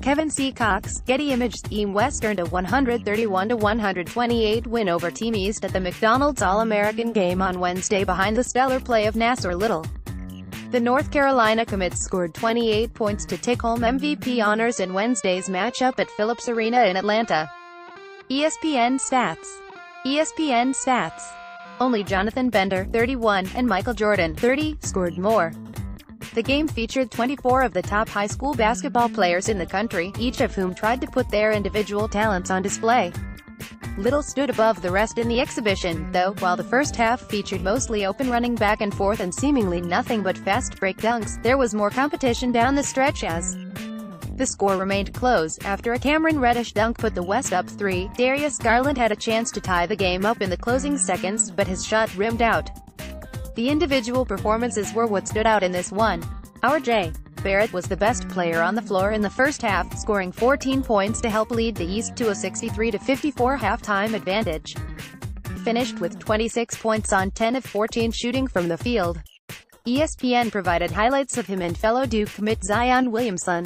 Kevin C. Cox, Getty ImagesTeam West earned a 131-128 win over Team East at the McDonald's All-American game on Wednesday behind the stellar play of Nassir Little. The North Carolina commit scored 28 points to take home MVP honors in Wednesday's matchup at Phillips Arena in Atlanta. ESPN Stats. Only Jonathan Bender, 31, and Michael Jordan, 30, scored more. The game featured 24 of the top high school basketball players in the country, each of whom tried to put their individual talents on display. Little stood above the rest in the exhibition, though, while the first half featured mostly open running back and forth and seemingly nothing but fast break dunks, there was more competition down the stretch as the score remained close. After a Cameron Reddish dunk put the West up 3, Darius Garland had a chance to tie the game up in the closing seconds, but his shot rimmed out. The individual performances were what stood out in this one. R.J. Barrett was the best player on the floor in the first half, scoring 14 points to help lead the East to a 63-54 halftime advantage. He finished with 26 points on 10 of 14 shooting from the field. ESPN provided highlights of him and fellow Duke commit Zion Williamson.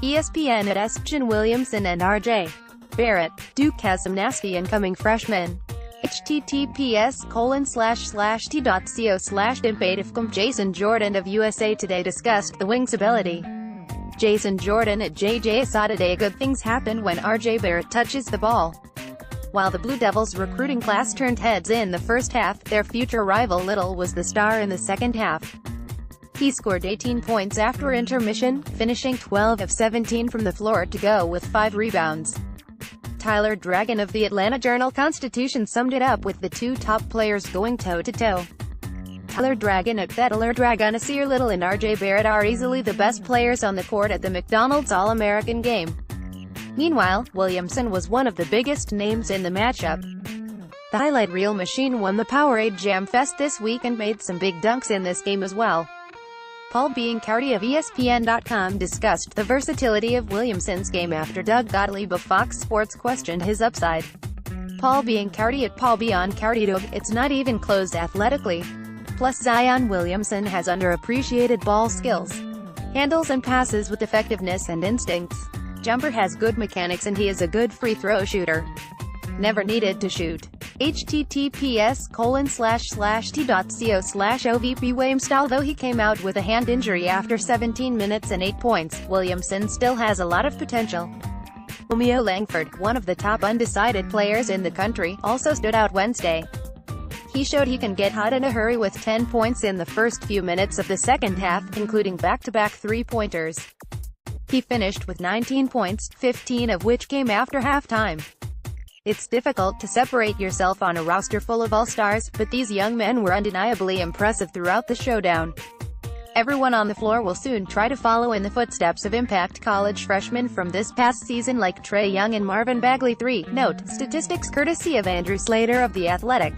ESPN had Zion Williamson and R.J. Barrett. Duke has some nasty incoming freshmen. https://t.co/debate.com. Jason Jordan of USA Today discussed the wing's ability. Jason Jordan at JJ Today. Good things happen when R.J. Barrett touches the ball. While the Blue Devils' recruiting class turned heads in the first half, their future rival Little was the star in the second half. He scored 18 points after intermission, finishing 12 of 17 from the floor to go with 5 rebounds. Tyler Dragon of the Atlanta Journal-Constitution summed it up with the two top players going toe-to-toe. Tyler Dragon at Nassir Little and R.J. Barrett are easily the best players on the court at the McDonald's All-American game. Meanwhile, Williamson was one of the biggest names in the matchup. The highlight reel machine won the Powerade Jam Fest this week and made some big dunks in this game as well. Paul Biancardi of ESPN.com discussed the versatility of Williamson's game after Doug Gottlieb of Fox Sports questioned his upside. Paul Biancardi at Paul Biancardi: "It's not even close athletically. Plus Zion Williamson has underappreciated ball skills. Handles and passes with effectiveness and instincts. Jumper has good mechanics and he is a good free throw shooter. Never needed to shoot." https://t.co/OVP Williams. Although he came out with a hand injury after 17 minutes and 8 points, Williamson still has a lot of potential. Romeo Langford, one of the top undecided players in the country, also stood out Wednesday. He showed he can get hot in a hurry with 10 points in the first few minutes of the second half, including back-to-back three-pointers. He finished with 19 points, 15 of which came after halftime. It's difficult to separate yourself on a roster full of all-stars, but these young men were undeniably impressive throughout the showdown. Everyone on the floor will soon try to follow in the footsteps of impact college freshmen from this past season like Trae Young and Marvin Bagley. 3. Note: statistics courtesy of Andrew Slater of The Athletic.